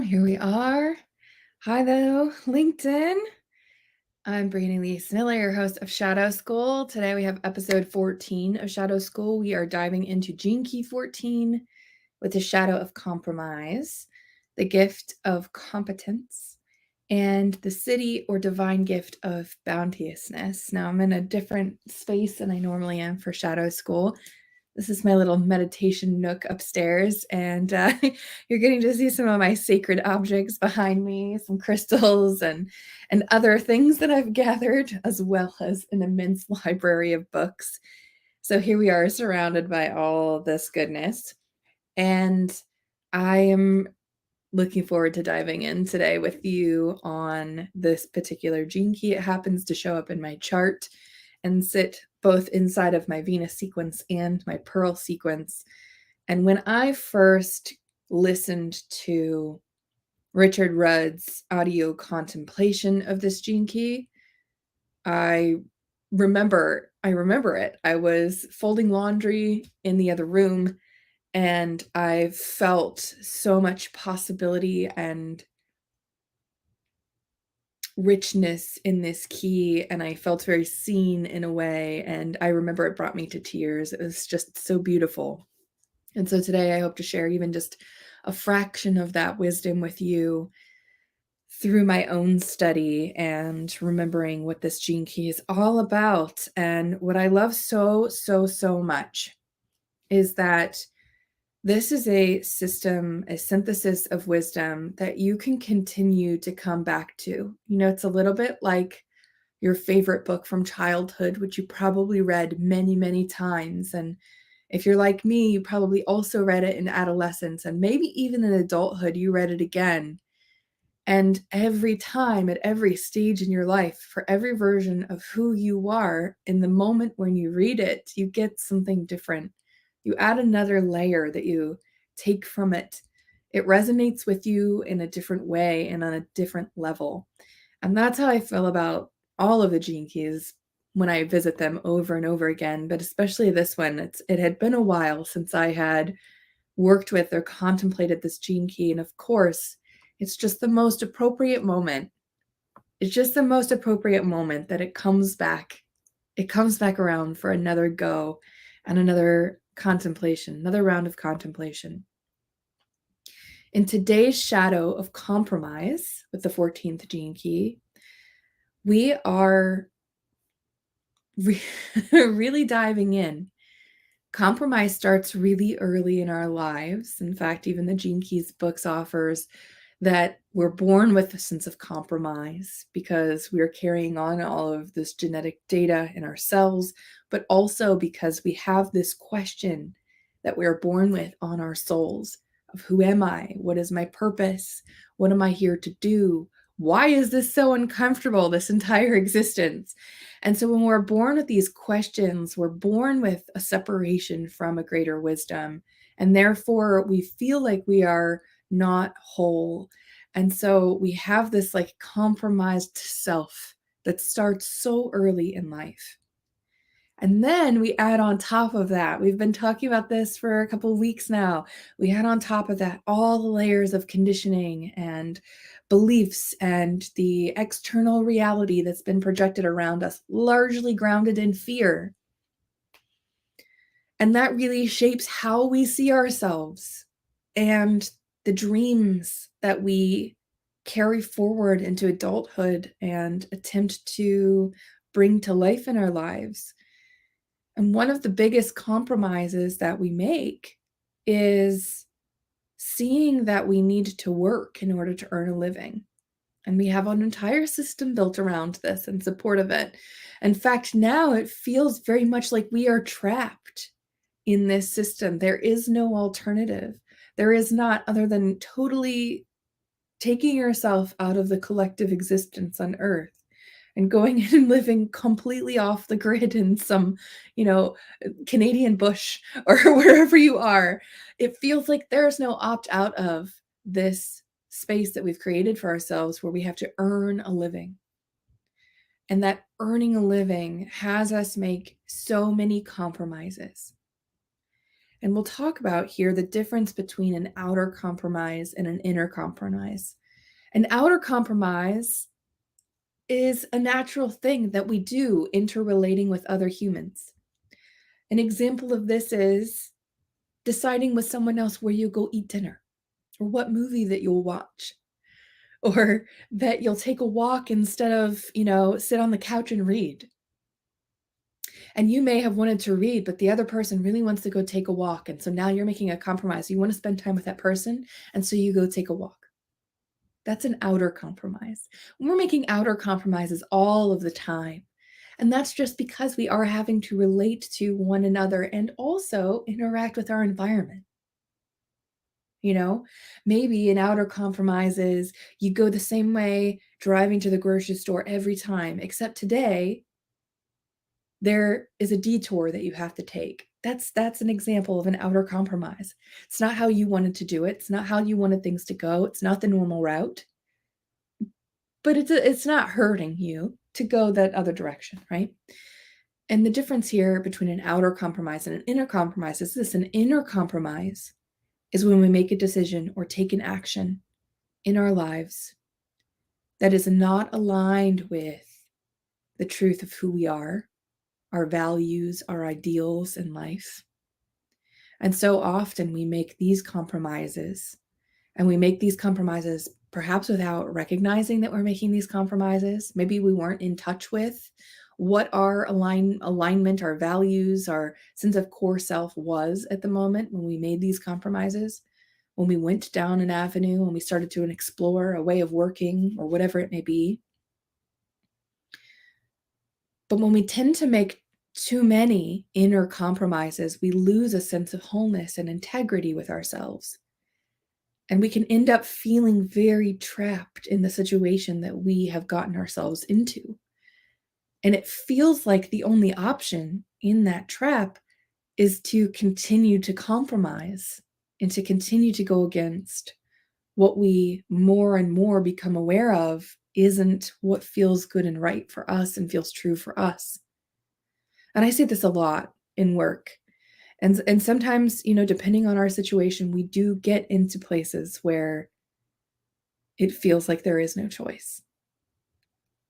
Here we are. Hi, though, LinkedIn. I'm Brittany Lee Sniller, your host of Shadow School. Today we have episode 14 of Shadow School. We are diving into Gene Key 14 with the shadow of compromise, the gift of competence, and the siddhi or divine gift of bounteousness. Now, I'm in a different space than I normally am for Shadow School. This is my little meditation nook upstairs, and you're getting to see some of my sacred objects behind me, some crystals and other things that I've gathered, as well as an immense library of books. So here we are surrounded by all this goodness, and I am looking forward to diving in today with you on this particular gene key. It happens to show up in my chart and sit both inside of my Venus sequence and my Pearl sequence. And when I first listened to Richard Rudd's audio contemplation of this gene key, I remember it. I was folding laundry in the other room, and I felt so much possibility and richness in this key, and I felt very seen in a way, and I remember it brought me to tears. It was just so beautiful. And so today I hope to share even just a fraction of that wisdom with you through my own study and remembering what this gene key is all about. And what I love so much is that this is a system, a synthesis of wisdom that you can continue to come back to. You know, it's a little bit like your favorite book from childhood, which you probably read many, many times. And if you're like me, you probably also read it in adolescence, and maybe even in adulthood, you read it again. And every time, at every stage in your life, for every version of who you are, in the moment when you read it, you get something different. You add another layer that you take from it. It resonates with you in a different way and on a different level. And that's how I feel about all of the gene keys when I visit them over and over again, but especially this one. It had been a while since I had worked with or contemplated this gene key. And of course, it's just the most appropriate moment. It's just the most appropriate moment that it comes back. It comes back around for another go and another contemplation, another round of contemplation. In today's shadow of compromise with the 14th gene key, we are really diving in. Compromise starts really early in our lives. In fact, even the Gene Keys books offers that we're born with a sense of compromise because we are carrying on all of this genetic data in our cells, but also because we have this question that we're born with on our souls of who am I? What is my purpose? What am I here to do? Why is this so uncomfortable, this entire existence? And so when we're born with these questions, we're born with a separation from a greater wisdom. And therefore, we feel like we are not whole. And so we have this like compromised self that starts so early in life. And then we add on top of that, we've been talking about this for a couple of weeks now. We add on top of that all the layers of conditioning and beliefs and the external reality that's been projected around us, largely grounded in fear. And that really shapes how we see ourselves and the dreams that we carry forward into adulthood and attempt to bring to life in our lives. And one of the biggest compromises that we make is seeing that we need to work in order to earn a living. And we have an entire system built around this in support of it. In fact, now it feels very much like we are trapped in this system. There is no alternative. There is not, other than totally taking yourself out of the collective existence on Earth and going in and living completely off the grid in some, Canadian bush or wherever you are. It feels like there's no opt out of this space that we've created for ourselves where we have to earn a living. And that earning a living has us make so many compromises. And we'll talk about here the difference between an outer compromise and an inner compromise. An outer compromise is a natural thing that we do interrelating with other humans. An example of this is deciding with someone else where you go eat dinner, or what movie that you'll watch, or that you'll take a walk instead of, sit on the couch and read. And you may have wanted to read, but the other person really wants to go take a walk. And so now you're making a compromise. You want to spend time with that person, and so you go take a walk. That's an outer compromise. We're making outer compromises all of the time. And that's just because we are having to relate to one another and also interact with our environment. Maybe an outer compromise is you go the same way driving to the grocery store every time, except today there is a detour that you have to take. That's an example of an outer compromise. It's not how you wanted to do it. It's not how you wanted things to go. It's not the normal route. But it's not hurting you to go that other direction, right? And the difference here between an outer compromise and an inner compromise is this: an inner compromise is when we make a decision or take an action in our lives that is not aligned with the truth of who we are, our values, our ideals in life. And so often we make these compromises, and we make these compromises perhaps without recognizing that we're making these compromises. Maybe we weren't in touch with what our alignment, our values, our sense of core self was at the moment when we made these compromises, when we went down an avenue, when we started to explore a way of working or whatever it may be. But when we tend to make too many inner compromises, we lose a sense of wholeness and integrity with ourselves. And we can end up feeling very trapped in the situation that we have gotten ourselves into. And it feels like the only option in that trap is to continue to compromise and to continue to go against what we more and more become aware of isn't what feels good and right for us and feels true for us. And I say this a lot in work. And sometimes, depending on our situation, we do get into places where it feels like there is no choice.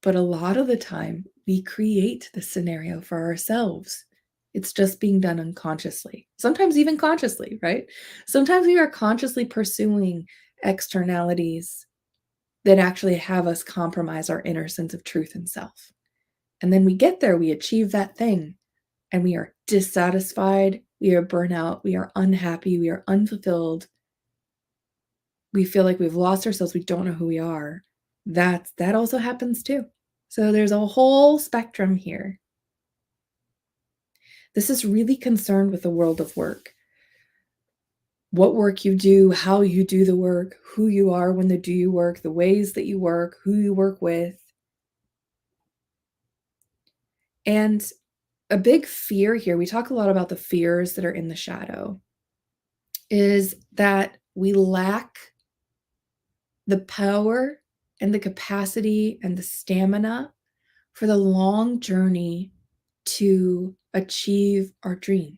But a lot of the time, we create the scenario for ourselves. It's just being done unconsciously, sometimes even consciously, right? Sometimes we are consciously pursuing externalities that actually have us compromise our inner sense of truth and self. And then we get there, we achieve that thing, and we are dissatisfied, we are burnout, we are unhappy, we are unfulfilled. We feel like we've lost ourselves, we don't know who we are. That also happens too. So there's a whole spectrum here. This is really concerned with the world of work. What work you do, how you do the work, who you are when you do your work, the ways that you work, who you work with. And a big fear here, we talk a lot about the fears that are in the shadow, is that we lack the power and the capacity and the stamina for the long journey to achieve our dream.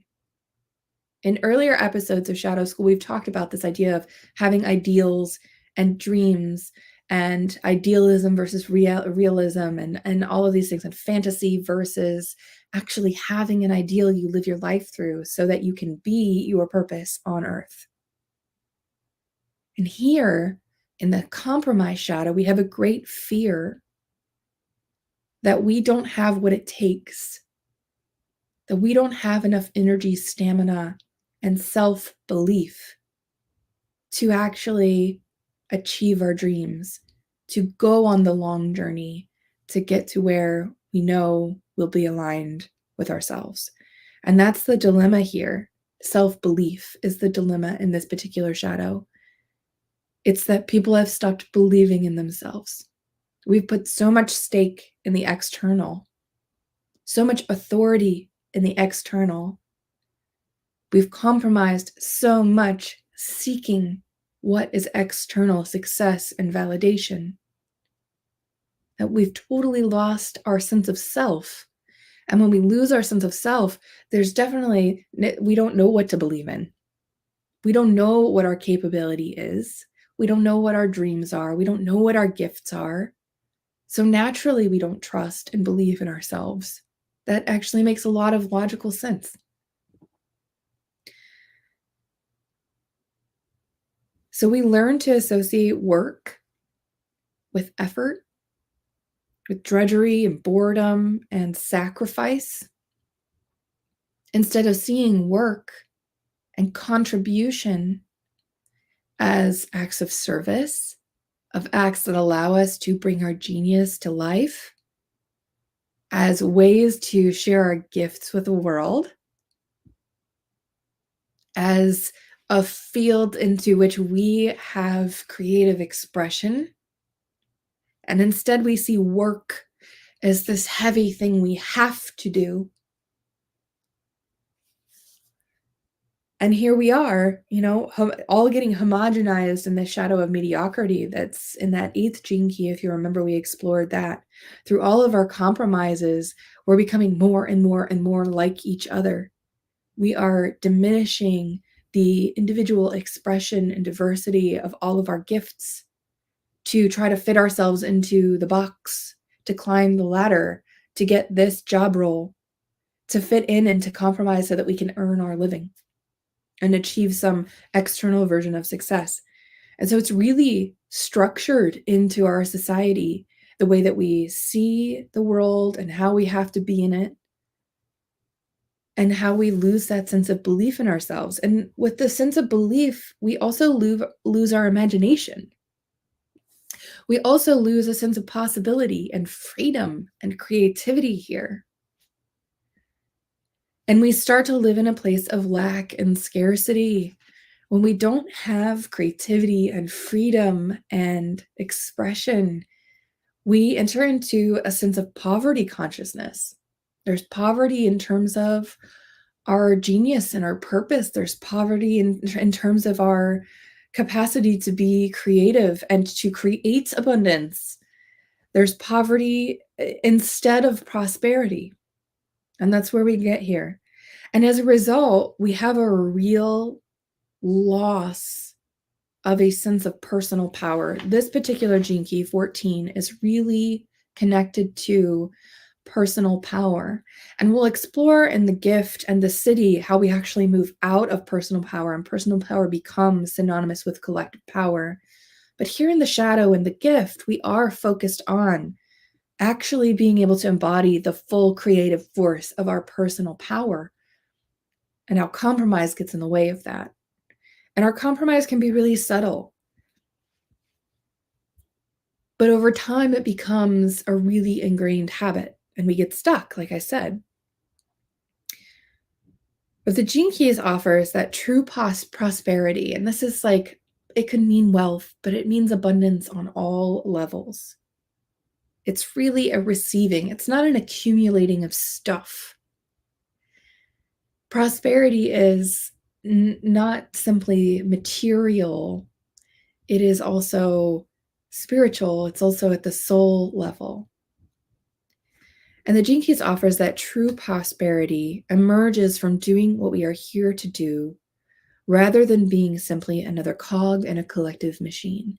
In earlier episodes of Shadow School, we've talked about this idea of having ideals and dreams and idealism versus realism and all of these things, and fantasy versus actually having an ideal you live your life through so that you can be your purpose on earth. And here in the compromise shadow, we have a great fear that we don't have what it takes, that we don't have enough energy, stamina, and self-belief to actually achieve our dreams, to go on the long journey, to get to where we know we'll be aligned with ourselves. And that's the dilemma here. Self-belief is the dilemma in this particular shadow. It's that people have stopped believing in themselves. We've put so much stake in the external, so much authority in the external. We've compromised so much seeking what is external success and validation that we've totally lost our sense of self. And when we lose our sense of self, there's definitely, we don't know what to believe in. We don't know what our capability is. We don't know what our dreams are. We don't know what our gifts are. So naturally, we don't trust and believe in ourselves. That actually makes a lot of logical sense. So we learn to associate work with effort, with drudgery and boredom and sacrifice, instead of seeing work and contribution as acts of service, of acts that allow us to bring our genius to life, as ways to share our gifts with the world, as a field into which we have creative expression. And instead, we see work as this heavy thing we have to do. And here we are, all getting homogenized in the shadow of mediocrity that's in that 8th gene key. If you remember, we explored that. Through all of our compromises, we're becoming more and more and more like each other. We are diminishing the individual expression and diversity of all of our gifts to try to fit ourselves into the box, to climb the ladder, to get this job role, to fit in and to compromise so that we can earn our living and achieve some external version of success. And so it's really structured into our society, the way that we see the world and how we have to be in it, and how we lose that sense of belief in ourselves. And with the sense of belief, we also lose our imagination. We also lose a sense of possibility and freedom and creativity here. And we start to live in a place of lack and scarcity when we don't have creativity and freedom and expression. We enter into a sense of poverty consciousness. There's poverty in terms of our genius and our purpose. There's poverty in terms of our capacity to be creative and to create abundance. There's poverty instead of prosperity. And that's where we get here. And as a result, we have a real loss of a sense of personal power. This particular gene key, 14, is really connected to personal power. And we'll explore in the gift and the Siddhi how we actually move out of personal power, and personal power becomes synonymous with collective power. But here in the shadow and the gift, we are focused on actually being able to embody the full creative force of our personal power, and how compromise gets in the way of that. And our compromise can be really subtle. But over time, it becomes a really ingrained habit, and we get stuck, like I said. But the Gene Keys offers that true prosperity, and this is like, it could mean wealth, but it means abundance on all levels. It's really a receiving. It's not an accumulating of stuff. Prosperity is not simply material. It is also spiritual. It's also at the soul level. And the Gene Keys offers that true prosperity emerges from doing what we are here to do, rather than being simply another cog in a collective machine.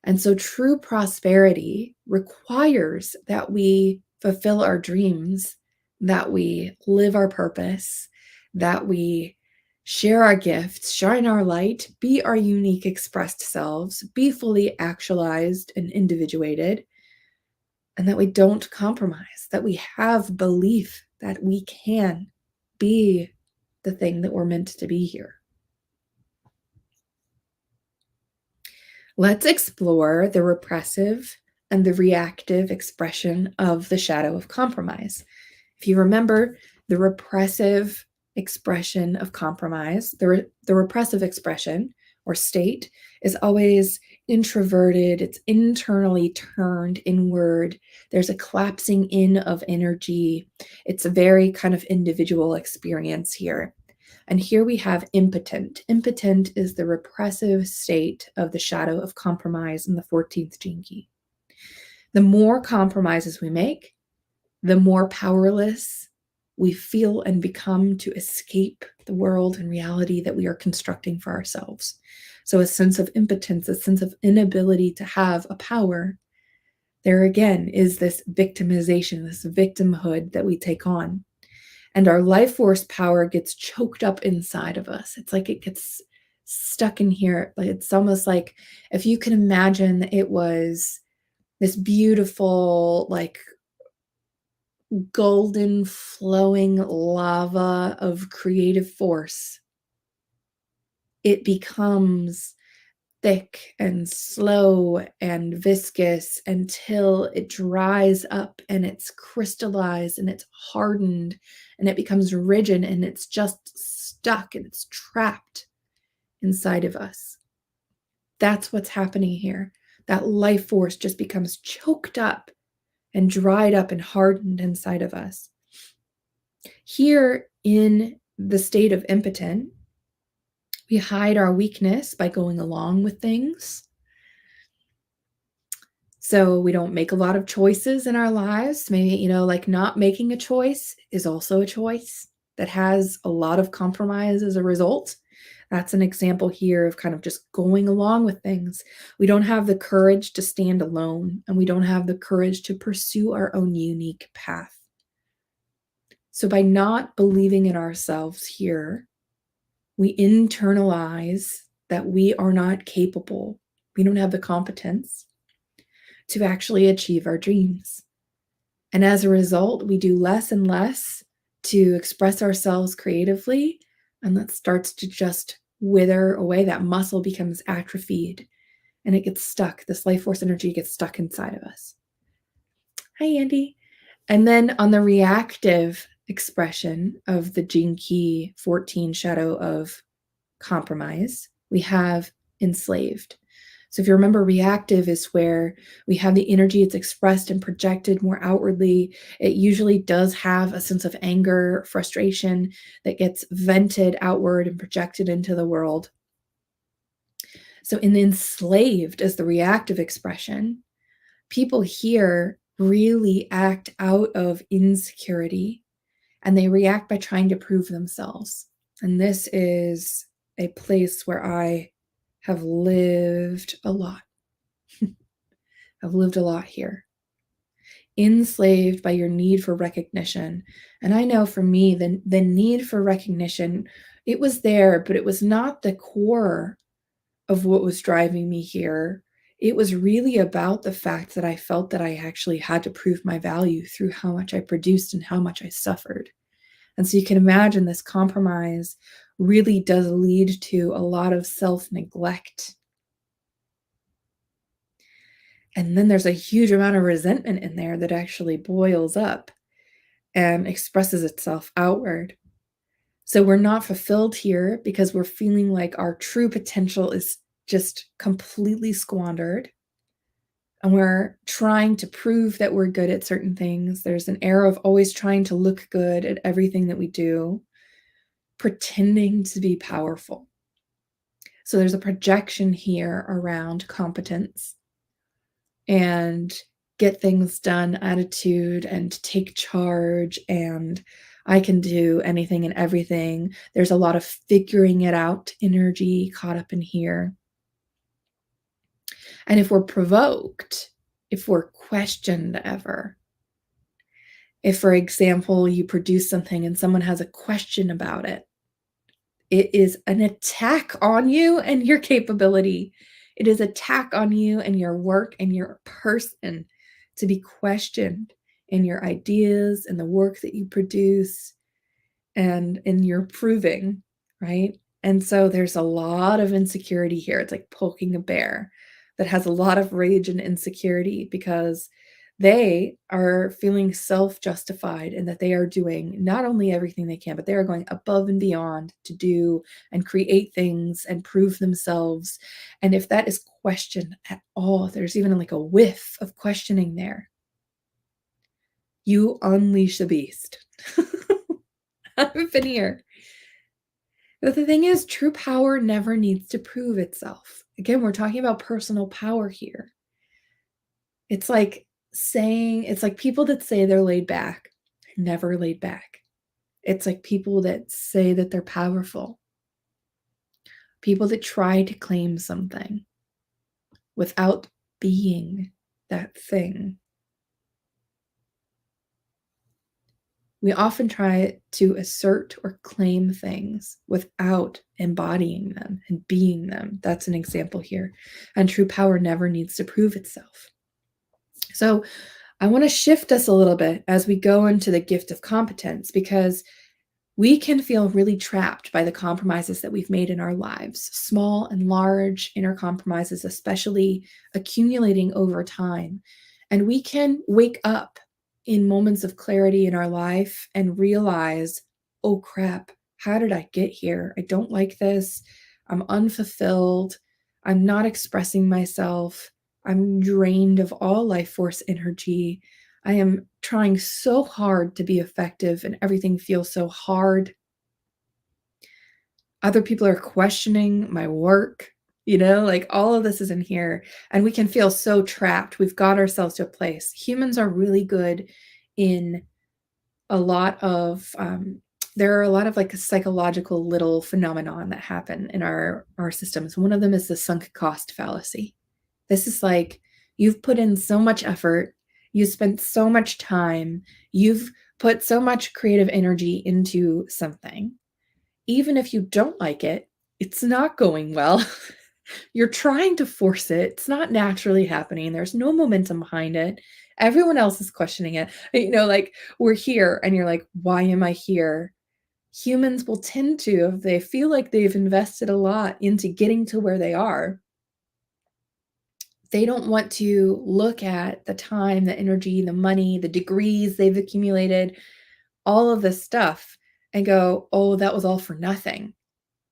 And so true prosperity requires that we fulfill our dreams, that we live our purpose, that we share our gifts, shine our light, be our unique expressed selves, be fully actualized and individuated, and that we don't compromise, that we have belief that we can be the thing that we're meant to be here. Let's explore the repressive and the reactive expression of the shadow of compromise. If you remember, the repressive expression of compromise, the repressive expression or state is always introverted. It's internally turned inward. There's a collapsing in of energy. It's a very kind of individual experience here. And here we have impotent. Impotent is the repressive state of the shadow of compromise in the 14th gene key. The more compromises we make, the more powerless we feel and become to escape the world and reality that we are constructing for ourselves. So a sense of impotence, a sense of inability to have a power, there again is this victimization, this victimhood that we take on. And our life force power gets choked up inside of us. It's like it gets stuck in here. It's almost like if you can imagine it was this beautiful, like golden flowing lava of creative force, it becomes thick and slow and viscous until it dries up and it's crystallized and it's hardened and it becomes rigid and it's just stuck and it's trapped inside of us. That's what's happening here. That life force just becomes choked up and dried up and hardened inside of us. Here in the state of impotent, we hide our weakness by going along with things. So we don't make a lot of choices in our lives. Maybe, like not making a choice is also a choice that has a lot of compromise as a result. That's an example here of kind of just going along with things. We don't have the courage to stand alone, and we don't have the courage to pursue our own unique path. So by not believing in ourselves here, we internalize that we are not capable. We don't have the competence to actually achieve our dreams. And as a result, we do less and less to express ourselves creatively, and that starts to just wither away. That muscle becomes atrophied and it gets stuck. This life force energy gets stuck inside of us. Hi, Andy. And then on the reactive expression of the Gene Key 14 shadow of compromise, we have enslaved. So if you remember, reactive is where we have the energy, it's expressed and projected more outwardly. It usually does have a sense of anger, frustration that gets vented outward and projected into the world. So in the enslaved as the reactive expression, people here really act out of insecurity and they react by trying to prove themselves. And this is a place where I have lived a lot. I've lived a lot here. Enslaved by your need for recognition. And I know for me, the need for recognition, it was there, but it was not the core of what was driving me here. It was really about the fact that I felt that I actually had to prove my value through how much I produced and how much I suffered. And so you can imagine this compromise really does lead to a lot of self-neglect. And then there's a huge amount of resentment in there that actually boils up and expresses itself outward. So we're not fulfilled here because we're feeling like our true potential is just completely squandered. And we're trying to prove that we're good at certain things. There's an air of always trying to look good at everything that we do, pretending to be powerful. So there's a projection here around competence and get things done attitude and take charge and I can do anything and everything. There's a lot of figuring it out energy caught up in here. And if we're provoked, if we're questioned ever, if, for example, you produce something and someone has a question about it, it is an attack on you and your capability. It is attack on you and your work and your person to be questioned in your ideas and the work that you produce and in your proving, right? And so there's a lot of insecurity here. It's like poking a bear that has a lot of rage and insecurity because they are feeling self-justified in that they are doing not only everything they can, but they are going above and beyond to do and create things and prove themselves. And if that is questioned at all, there's even like a whiff of questioning there, you unleash the beast. I've been here. But the thing is, true power never needs to prove itself. Again, we're talking about personal power here. It's like people that say they're laid back, never laid back. It's like people that say that they're powerful, people that try to claim something without being that thing. We often try to assert or claim things without embodying them and being them. That's an example here. And true power never needs to prove itself. So I want to shift us a little bit as we go into the gift of competence, because we can feel really trapped by the compromises that we've made in our lives, small and large inner compromises, especially accumulating over time. And we can wake up in moments of clarity in our life and realize, oh crap, how did I get here? I don't like this. I'm unfulfilled. I'm not expressing myself. I'm drained of all life force energy. I am trying so hard to be effective and everything feels so hard. Other people are questioning my work, like all of this is in here, and we can feel so trapped. We've got ourselves to a place. Humans are really good in a lot of, there are a lot of like psychological little phenomenon that happen in our systems. One of them is the sunk cost fallacy. This is like, you've put in so much effort, you spent so much time, you've put so much creative energy into something. Even if you don't like it, it's not going well. You're trying to force it. It's not naturally happening. There's no momentum behind it. Everyone else is questioning it. Like we're here and you're like, why am I here? Humans will tend to, if they feel like they've invested a lot into getting to where they are, they don't want to look at the time, the energy, the money, the degrees they've accumulated, all of this stuff, and go, oh, that was all for nothing.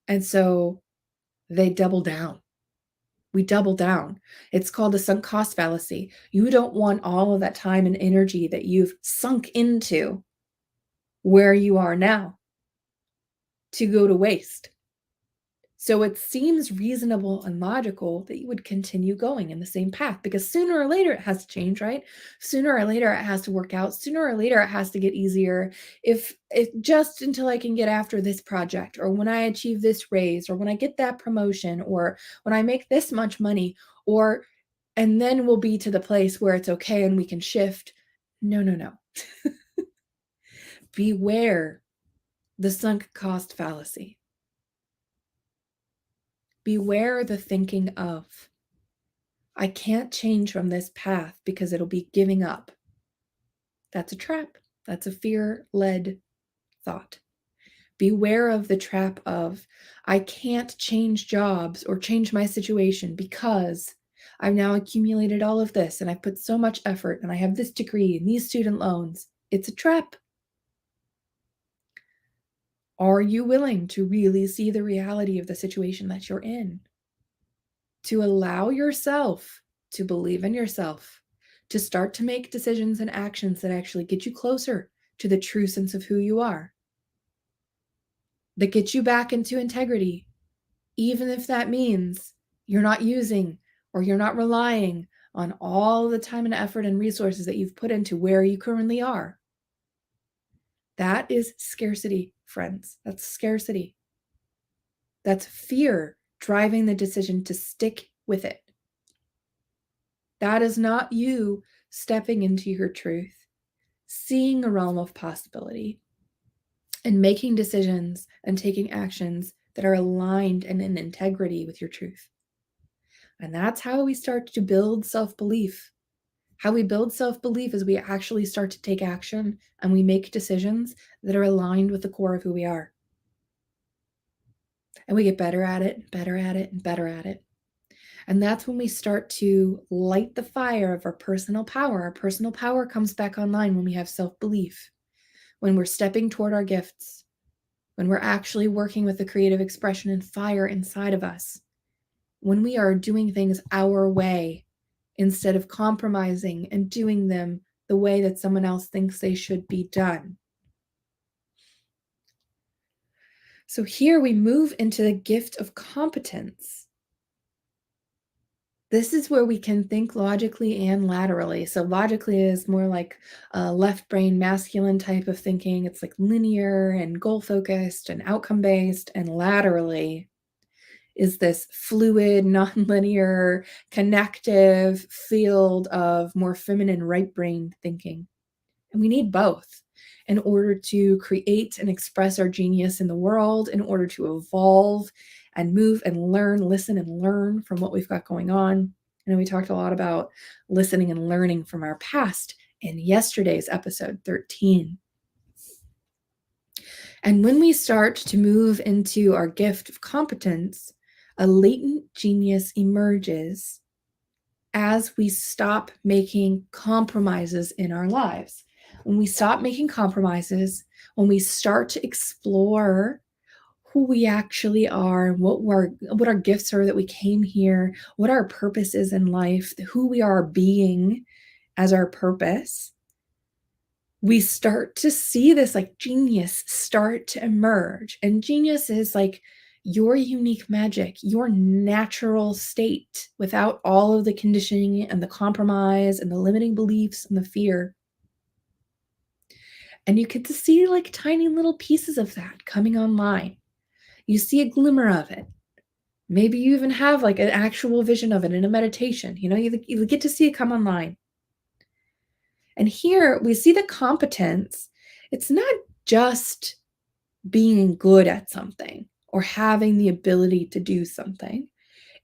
And so they double down. We double down. It's called the sunk cost fallacy. You don't want all of that time and energy that you've sunk into where you are now to go to waste. So it seems reasonable and logical that you would continue going in the same path, because sooner or later it has to change, right? Sooner or later it has to work out. Sooner or later it has to get easier. If just until I can get after this project, or when I achieve this raise, or when I get that promotion, or when I make this much money, and then we'll be to the place where it's okay and we can shift. No, no, no. Beware the sunk cost fallacy. Beware the thinking of, I can't change from this path because it'll be giving up. That's a trap. That's a fear-led thought. Beware of the trap of, I can't change jobs or change my situation because I've now accumulated all of this and I've put so much effort and I have this degree and these student loans. It's a trap. Are you willing to really see the reality of the situation that you're in? To allow yourself to believe in yourself, to start to make decisions and actions that actually get you closer to the true sense of who you are, that get you back into integrity, even if that means you're not using or you're not relying on all the time and effort and resources that you've put into where you currently are. That is scarcity, friends. That's scarcity. That's fear driving the decision to stick with it. That is not you stepping into your truth, seeing a realm of possibility, and making decisions and taking actions that are aligned and in integrity with your truth. And that's how we start to build self-belief. How we build self-belief is we actually start to take action and we make decisions that are aligned with the core of who we are. And we get better at it, better at it, and better at it. And that's when we start to light the fire of our personal power. Our personal power comes back online when we have self-belief, when we're stepping toward our gifts, when we're actually working with the creative expression and fire inside of us, when we are doing things our way instead of compromising and doing them the way that someone else thinks they should be done. So here we move into the gift of competence. This is where we can think logically and laterally. So logically is more like a left brain masculine type of thinking. It's like linear and goal focused and outcome based. And laterally is this fluid, nonlinear, connective field of more feminine right brain thinking. And we need both in order to create and express our genius in the world, in order to evolve and move and learn, listen and learn from what we've got going on. And we talked a lot about listening and learning from our past in yesterday's episode 13. And when we start to move into our gift of competence, a latent genius emerges as we stop making compromises in our lives. When we stop making compromises, when we start to explore who we actually are, what our gifts are that we came here, what our purpose is in life, who we are being as our purpose, we start to see this like genius start to emerge. And genius is like your unique magic, your natural state without all of the conditioning and the compromise and the limiting beliefs and the fear. And you get to see like tiny little pieces of that coming online. You see a glimmer of it. Maybe you even have like an actual vision of it in a meditation. You get to see it come online. And here we see the competence. It's not just being good at something or having the ability to do something.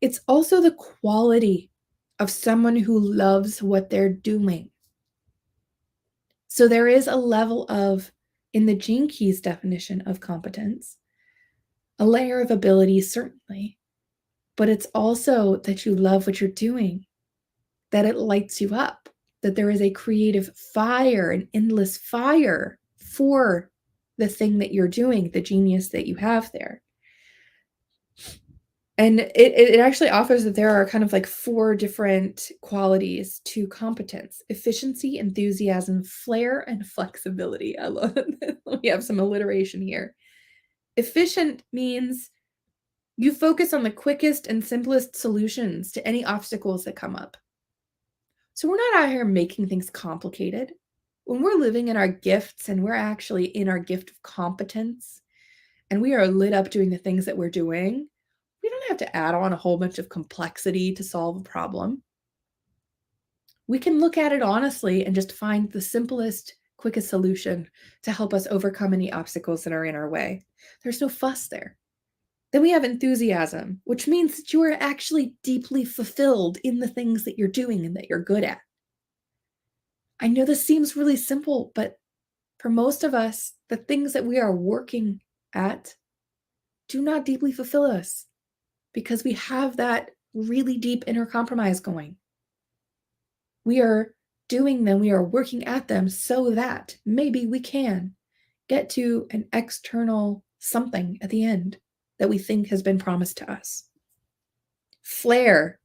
It's also the quality of someone who loves what they're doing. So there is a level of, in the Gene Keys definition of competence, a layer of ability, certainly, but it's also that you love what you're doing, that it lights you up, that there is a creative fire, an endless fire for the thing that you're doing, the genius that you have there. And it actually offers that there are kind of like 4 different qualities to competence: efficiency, enthusiasm, flair, and flexibility. I love it. We have some alliteration here. Efficient means you focus on the quickest and simplest solutions to any obstacles that come up. So we're not out here making things complicated. When we're living in our gifts and we're actually in our gift of competence and we are lit up doing the things that we're doing, we don't have to add on a whole bunch of complexity to solve a problem. We can look at it honestly and just find the simplest, quickest solution to help us overcome any obstacles that are in our way. There's no fuss there. Then we have enthusiasm, which means that you are actually deeply fulfilled in the things that you're doing and that you're good at. I know this seems really simple, but for most of us, the things that we are working at do not deeply fulfill us because we have that really deep inner compromise going. We are doing them, we are working at them so that maybe we can get to an external something at the end that we think has been promised to us. Flair.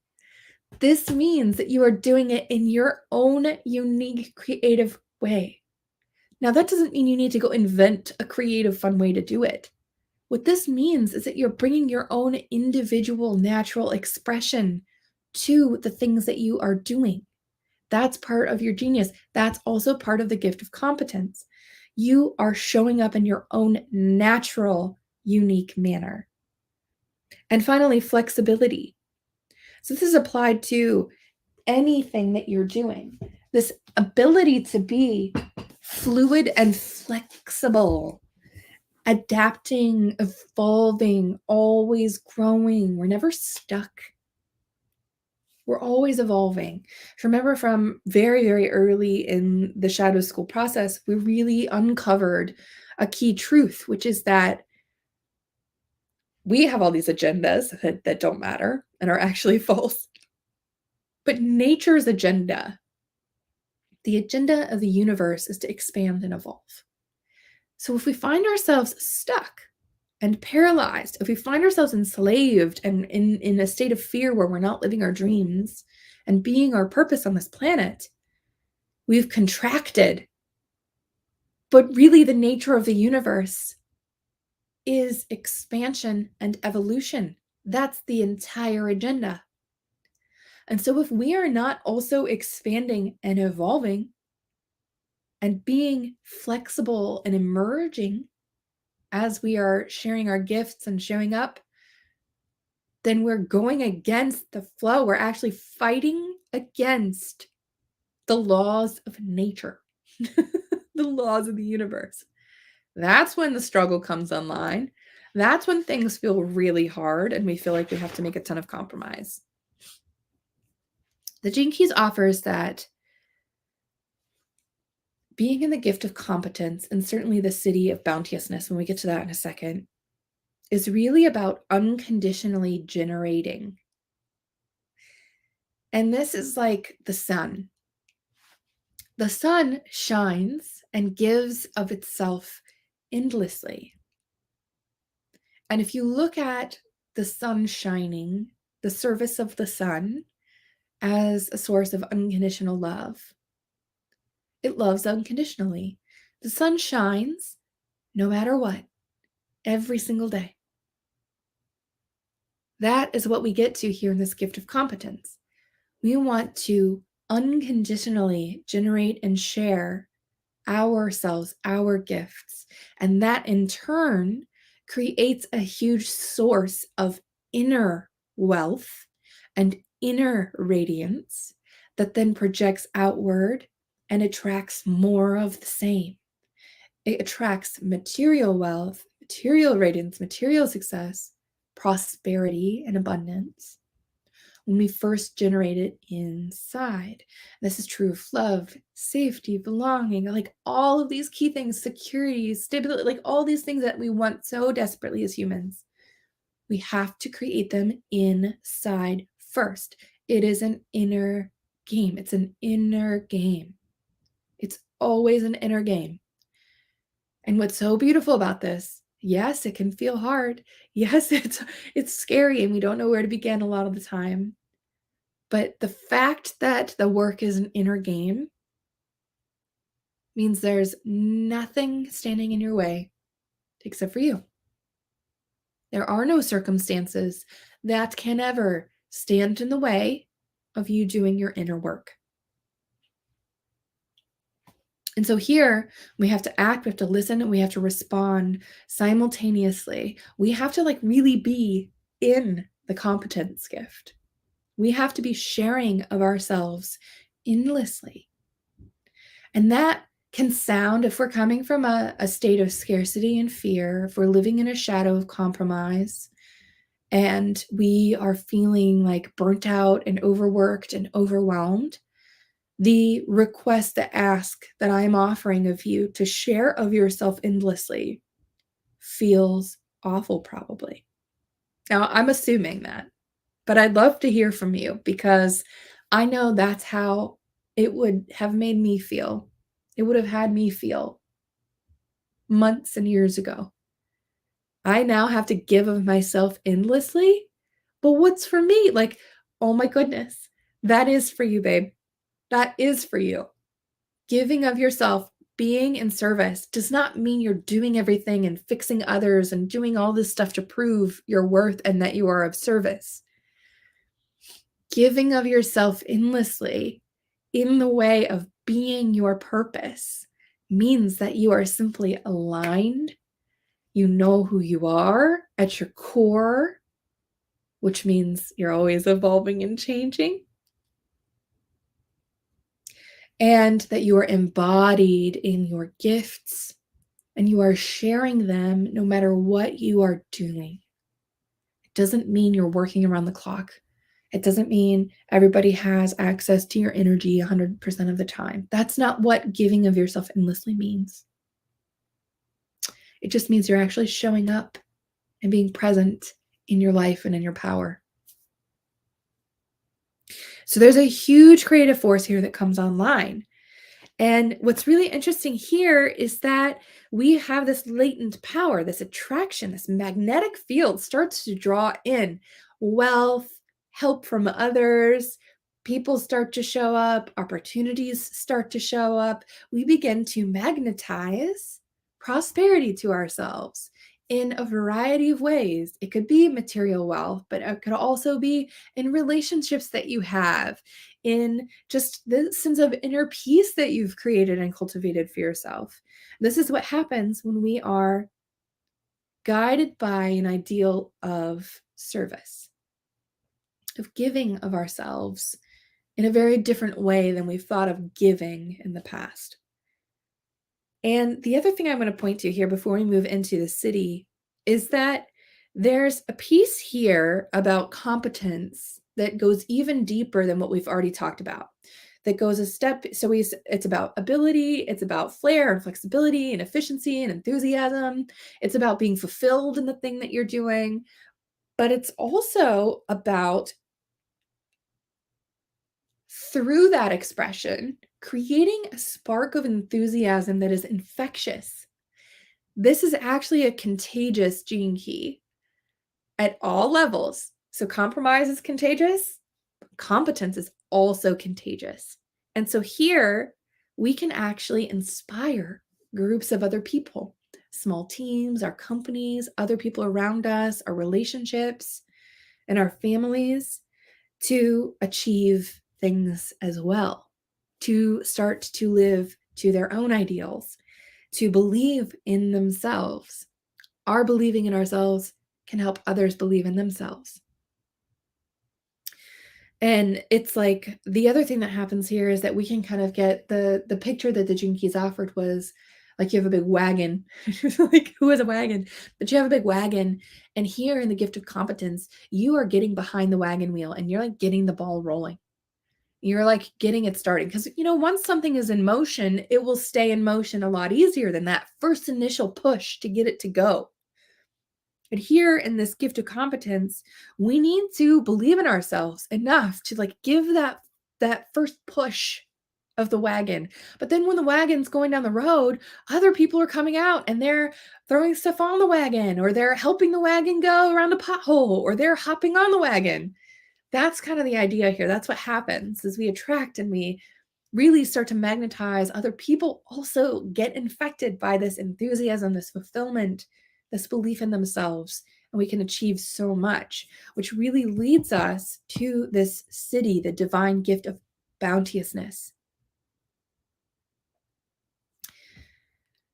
This means that you are doing it in your own unique, creative way. Now, that doesn't mean you need to go invent a creative, fun way to do it. What this means is that you're bringing your own individual, natural expression to the things that you are doing. That's part of your genius. That's also part of the gift of competence. You are showing up in your own natural, unique manner. And finally, flexibility. So this is applied to anything that you're doing. This ability to be fluid and flexible, adapting, evolving, always growing. We're never stuck. We're always evolving. Remember from very, very early in the Shadow School process, we really uncovered a key truth, which is that we have all these agendas that don't matter and are actually false. But nature's agenda, the agenda of the universe, is to expand and evolve. So if we find ourselves stuck and paralyzed, if we find ourselves enslaved and in a state of fear where we're not living our dreams and being our purpose on this planet, we've contracted. But really, the nature of the universe is expansion and evolution. That's the entire agenda. And so if we are not also expanding and evolving and being flexible and emerging as we are sharing our gifts and showing up, then we're going against the flow. We're actually fighting against the laws of nature, the laws of the universe. That's when the struggle comes online. That's when things feel really hard and we feel like we have to make a ton of compromise. The Gene Keys offers that being in the gift of competence, and certainly the Siddhi of Bounteousness, when we get to that in a second, is really about unconditionally generating. And this is like the sun. The sun shines and gives of itself endlessly. And if you look at the sun shining, the service of the sun, as a source of unconditional love, it loves unconditionally. The sun shines no matter what, every single day. That is what we get to here in this gift of competence. We want to unconditionally generate and share ourselves, our gifts. And that in turn creates a huge source of inner wealth and inner radiance that then projects outward and attracts more of the same. It attracts material wealth, material radiance, material success, prosperity, and abundance when we first generate it inside. This is true of love, safety, belonging, like all of these key things, security, stability, like all these things that we want so desperately as humans. We have to create them inside first. It is an inner game. It's an inner game. It's always an inner game. And what's so beautiful about this, yes, it can feel hard. Yes, it's scary and we don't know where to begin a lot of the time. But the fact that the work is an inner game means there's nothing standing in your way except for you. There are no circumstances that can ever stand in the way of you doing your inner work. And so here we have to act, we have to listen, and we have to respond simultaneously. We have to really be in the competence gift. We have to be sharing of ourselves endlessly. And that can sound, if we're coming from a state of scarcity and fear, if we're living in a shadow of compromise, and we are feeling like burnt out and overworked and overwhelmed, the request, the ask that I'm offering of you to share of yourself endlessly feels awful, probably. Now, I'm assuming that, but I'd love to hear from you because I know that's how it would have made me feel. It would have had me feel months and years ago. I now have to give of myself endlessly, but what's for me? Oh my goodness, that is for you, babe. That is for you. Giving of yourself, being in service does not mean you're doing everything and fixing others and doing all this stuff to prove your worth and that you are of service. Giving of yourself endlessly in the way of being your purpose means that you are simply aligned. You know who you are at your core, which means you're always evolving and changing. And that you are embodied in your gifts and you are sharing them no matter what you are doing. It doesn't mean you're working around the clock. It doesn't mean everybody has access to your energy 100% of the time. That's not what giving of yourself endlessly means. It just means you're actually showing up and being present in your life and in your power. So there's a huge creative force here that comes online. And what's really interesting here is that we have this latent power, this attraction, this magnetic field starts to draw in wealth, help from others. People start to show up, opportunities start to show up. We begin to magnetize prosperity to ourselves in a variety of ways. It could be material wealth, but it could also be in relationships that you have, in just the sense of inner peace that you've created and cultivated for yourself. This is what happens when we are guided by an ideal of service, of giving of ourselves in a very different way than we've thought of giving in the past. And the other thing I'm going to point to here before we move into the Siddhi is that there's a piece here about competence that goes even deeper than what we've already talked about. That goes a step, so it's about ability, it's about flair and flexibility and efficiency and enthusiasm. It's about being fulfilled in the thing that you're doing, but it's also about, through that expression, creating a spark of enthusiasm that is infectious. This is actually a contagious gene key at all levels. So compromise is contagious, competence is also contagious. And so here we can actually inspire groups of other people, small teams, our companies, other people around us, our relationships, and our families to achieve things as well, to start to live to their own ideals, to believe in themselves. Our believing in ourselves can help others believe in themselves. And it's like the other thing that happens here is that we can kind of get the picture that the Gene Keys offered was like you have a big wagon. Like, who has a wagon? But you have a big wagon. And here in the gift of competence, you are getting behind the wagon wheel and you're like getting the ball rolling. You're like getting it started. Because, once something is in motion, it will stay in motion a lot easier than that first initial push to get it to go. But here in this gift of competence, we need to believe in ourselves enough to like give that first push of the wagon. But then when the wagon's going down the road, other people are coming out and they're throwing stuff on the wagon, or they're helping the wagon go around a pothole, or they're hopping on the wagon. That's kind of the idea here. That's what happens is we attract and we really start to magnetize. Other people also get infected by this enthusiasm, this fulfillment, this belief in themselves, and we can achieve so much, which really leads us to this Siddhi, the divine gift of bounteousness.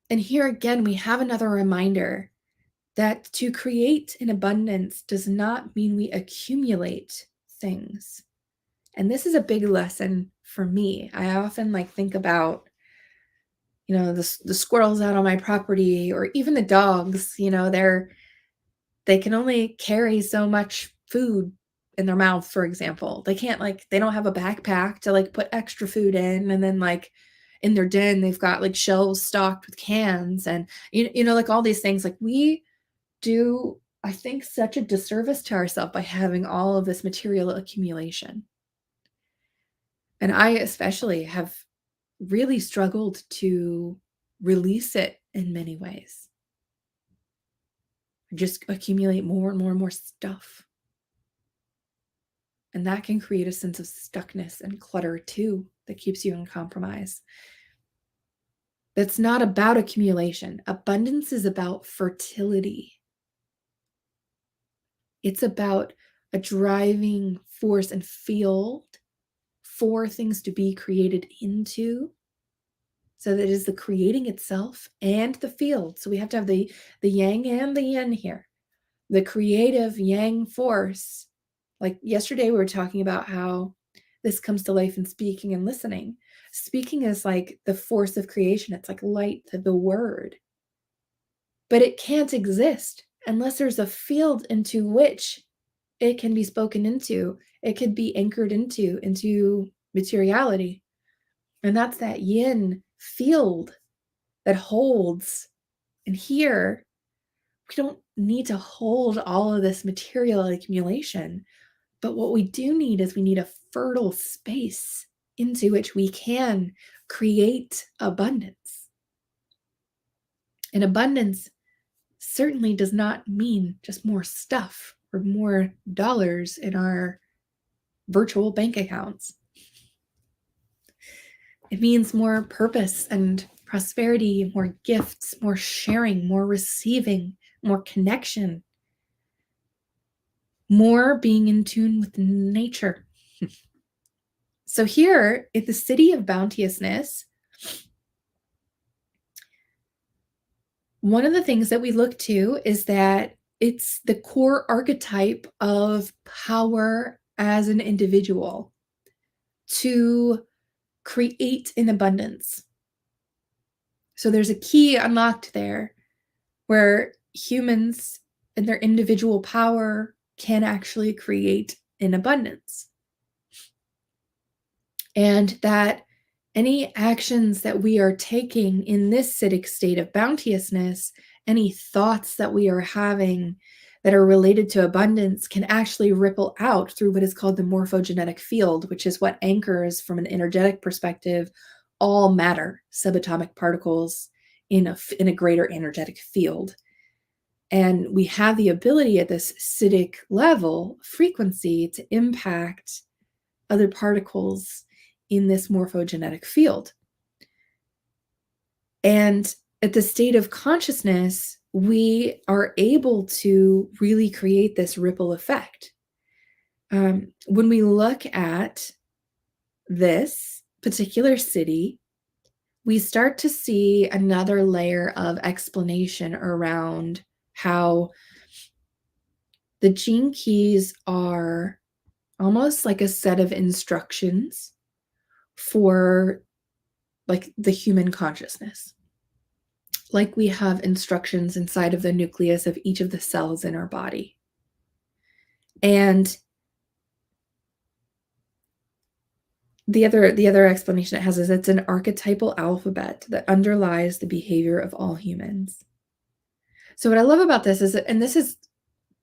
And here again, we have another reminder that to create in abundance does not mean we accumulate things. And this is a big lesson for me. I often think about, the squirrels out on my property, or even the dogs, they can only carry so much food in their mouth, for example. They can't they don't have a backpack to put extra food in, and then in their den they've got shelves stocked with cans, and all these things. We do, I think, such a disservice to ourselves by having all of this material accumulation. And I especially have really struggled to release it in many ways. Just accumulate more and more and more stuff. And that can create a sense of stuckness and clutter too, that keeps you in compromise. That's not about accumulation. Abundance is about fertility. It's about a driving force and field for things to be created into. So that is the creating itself and the field. So we have to have the yang and the yin here. The creative yang force. Like yesterday, we were talking about how this comes to life in speaking and listening. Speaking is like the force of creation. It's like light to the word. But it can't exist unless there's a field into which it can be spoken into. It could be anchored into materiality. And that's that yin field that holds. And here, we don't need to hold all of this material accumulation. But what we do need is we need a fertile space into which we can create abundance. And abundance certainly does not mean just more stuff or more dollars in our virtual bank accounts. It means more purpose and prosperity, more gifts, more sharing, more receiving, more connection, more being in tune with nature. So here at the Siddhi of Bounteousness, one of the things that we look to is that it's the core archetype of power as an individual to create in abundance. So there's a key unlocked there where humans and their individual power can actually create in abundance. And that any actions that we are taking in this Siddhic state of bounteousness, any thoughts that we are having that are related to abundance can actually ripple out through what is called the morphogenetic field, which is what anchors from an energetic perspective all matter, subatomic particles in a greater energetic field. And we have the ability at this Siddhic level frequency to impact other particles in this morphogenetic field. And at the state of consciousness, we are able to really create this ripple effect. When we look at this particular Siddhi, we start to see another layer of explanation around how the gene keys are almost like a set of instructions for like the human consciousness. Like we have instructions inside of the nucleus of each of the cells in our body. And the other explanation it has is it's an archetypal alphabet that underlies the behavior of all humans. So what I love about this is that, and this is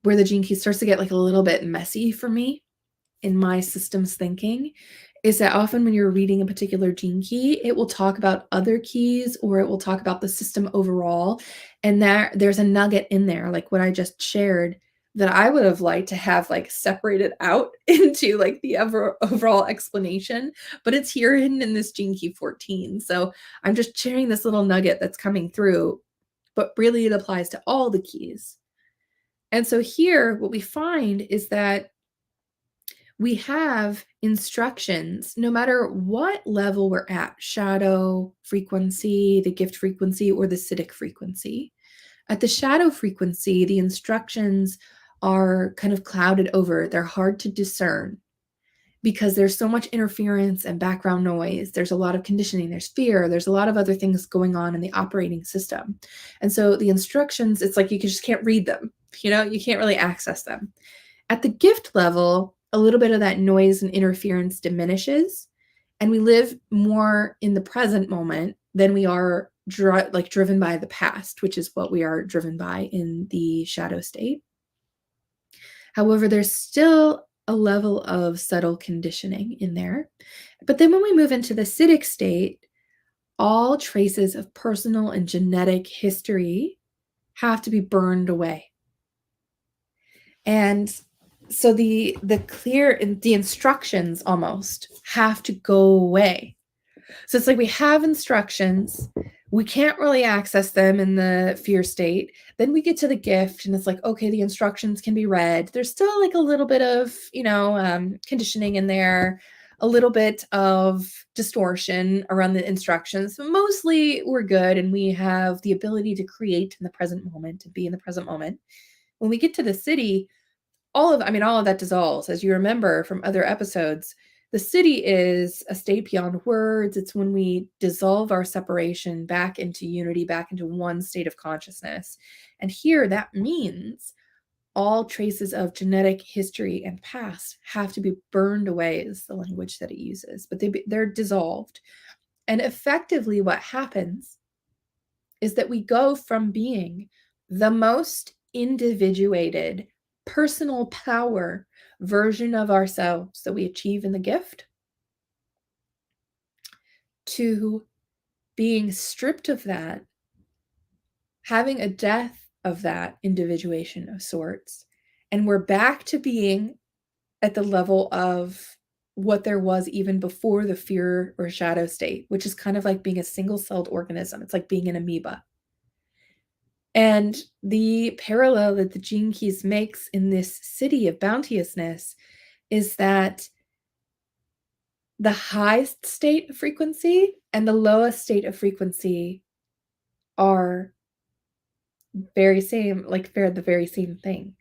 where the gene key starts to get like a little bit messy for me in my systems thinking, is that often when you're reading a particular gene key, it will talk about other keys or it will talk about the system overall. And there's a nugget in there, like what I just shared, that I would have liked to have like separated out into like the overall explanation, but it's here hidden in this gene key 14. So I'm just sharing this little nugget that's coming through, but really it applies to all the keys. And so here, what we find is that we have instructions, no matter what level we're at, shadow frequency, the gift frequency, or the Siddhic frequency. At the shadow frequency, the instructions are kind of clouded over. They're hard to discern because there's so much interference and background noise. There's a lot of conditioning, there's fear, there's a lot of other things going on in the operating system. And so the instructions, it's like you just can't read them, you can't really access them. At the gift level, a little bit of that noise and interference diminishes, and we live more in the present moment than we are driven by the past, which is what we are driven by in the shadow state. However, there's still a level of subtle conditioning in there. But then when we move into the Siddhic state, all traces of personal and genetic history have to be burned away. And so the instructions almost have to go away. So it's like we have instructions, we can't really access them in the fear state. Then we get to the gift and it's like, okay, the instructions can be read. There's still like a little bit of, conditioning in there, a little bit of distortion around the instructions. But mostly we're good and we have the ability to create in the present moment, to be in the present moment. When we get to the Siddhi, all of that dissolves. As you remember from other episodes, the Siddhi is a state beyond words. It's when we dissolve our separation back into unity, back into one state of consciousness. And here that means all traces of genetic history and past have to be burned away, is the language that it uses, but they're dissolved. And effectively what happens is that we go from being the most individuated, personal power version of ourselves that we achieve in the gift to being stripped of that, having a death of that individuation of sorts, and we're back to being at the level of what there was even before the fear or shadow state, which is kind of like being a single-celled organism. It's like being an amoeba. And the parallel that the Gene Keys makes in this Siddhi of Bounteousness is that the highest state of frequency and the lowest state of frequency are very same, like they're the very same thing.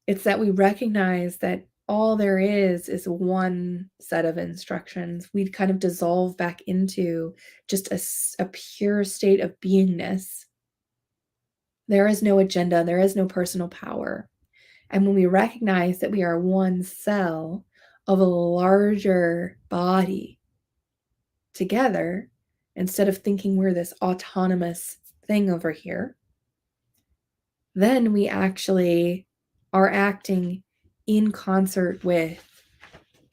It's that we recognize that all there is one set of instructions. We kind of dissolve back into just a pure state of beingness. There is no agenda, there is no personal power. And when we recognize that we are one cell of a larger body together, instead of thinking we're this autonomous thing over here, then we actually are acting in concert with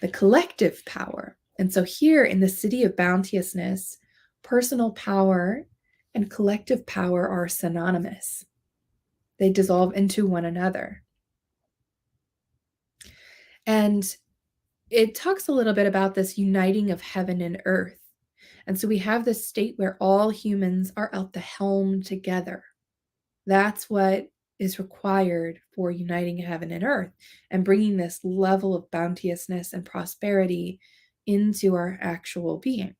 the collective power. And so here in the Siddhi of Bounteousness, personal power and collective power are synonymous. They dissolve into one another. And it talks a little bit about this uniting of heaven and earth. And so we have this state where all humans are at the helm together. That's what is required for uniting heaven and earth and bringing this level of bounteousness and prosperity into our actual being.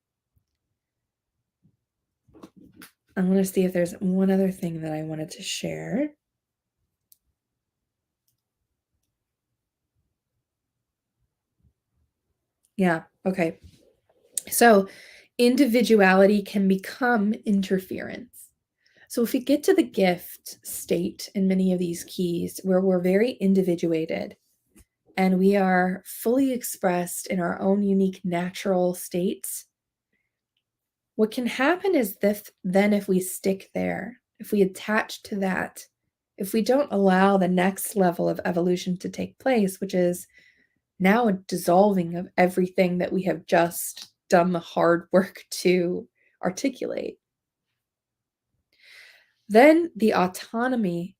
I want to see if there's one other thing that I wanted to share. Yeah, okay. So individuality can become interference. So if we get to the gift state in many of these keys where we're very individuated and we are fully expressed in our own unique natural states, what can happen is this, then if we stick there, if we attach to that, if we don't allow the next level of evolution to take place, which is now a dissolving of everything that we have just done the hard work to articulate, then the autonomy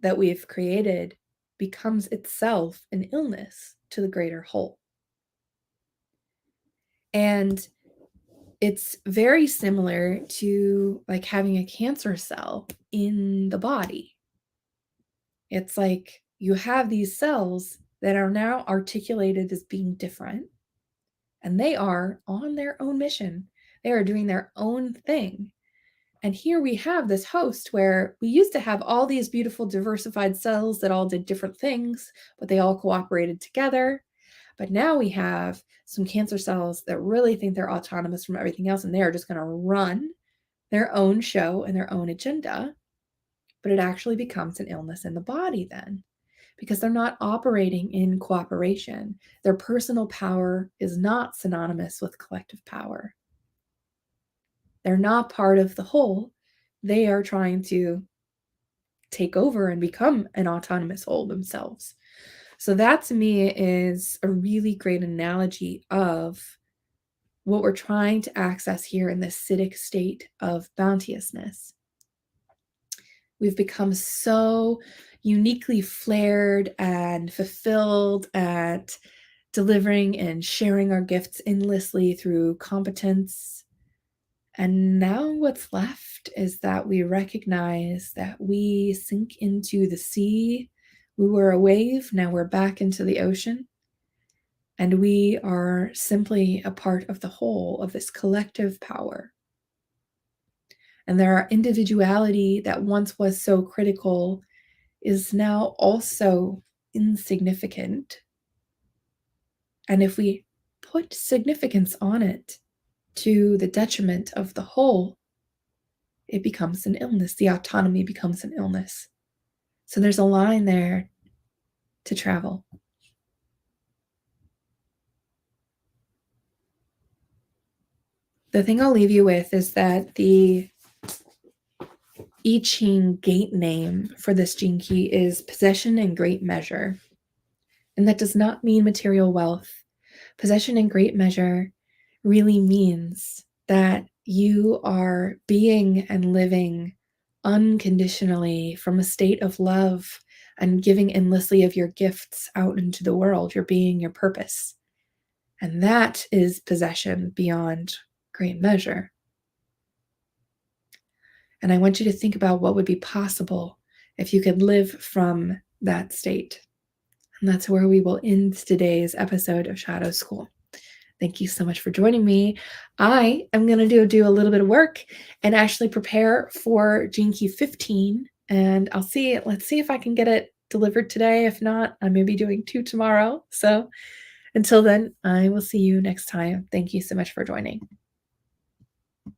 that we've created becomes itself an illness to the greater whole. And it's very similar to like having a cancer cell in the body. It's like you have these cells that are now articulated as being different, and they are on their own mission. They are doing their own thing. And here we have this host where we used to have all these beautiful diversified cells that all did different things, but they all cooperated together. But now we have some cancer cells that really think they're autonomous from everything else, and they are just going to run their own show and their own agenda. But it actually becomes an illness in the body then, because they're not operating in cooperation. Their personal power is not synonymous with collective power. They're not part of the whole. They are trying to take over and become an autonomous whole themselves. So that to me is a really great analogy of what we're trying to access here in this Siddhic state of bounteousness. We've become so uniquely flared and fulfilled at delivering and sharing our gifts endlessly through competence. And now what's left is that we recognize that we sink into the sea. We were a wave, now we're back into the ocean. And we are simply a part of the whole of this collective power. And our individuality that once was so critical is now also insignificant. And if we put significance on it to the detriment of the whole, it becomes an illness. The autonomy becomes an illness. So there's a line there to travel. The thing I'll leave you with is that the I Ching gate name for this gene key is possession in great measure. And that does not mean material wealth. Possession in great measure really means that you are being and living unconditionally from a state of love and giving endlessly of your gifts out into the world, your being, your purpose. And that is possession beyond great measure. And I want you to think about what would be possible if you could live from that state. And that's where we will end today's episode of Shadow School. Thank you so much for joining me. I am going to do a little bit of work and actually prepare for Gene Key 15. And let's see if I can get it delivered today. If not, I may be doing 2 tomorrow. So until then, I will see you next time. Thank you so much for joining.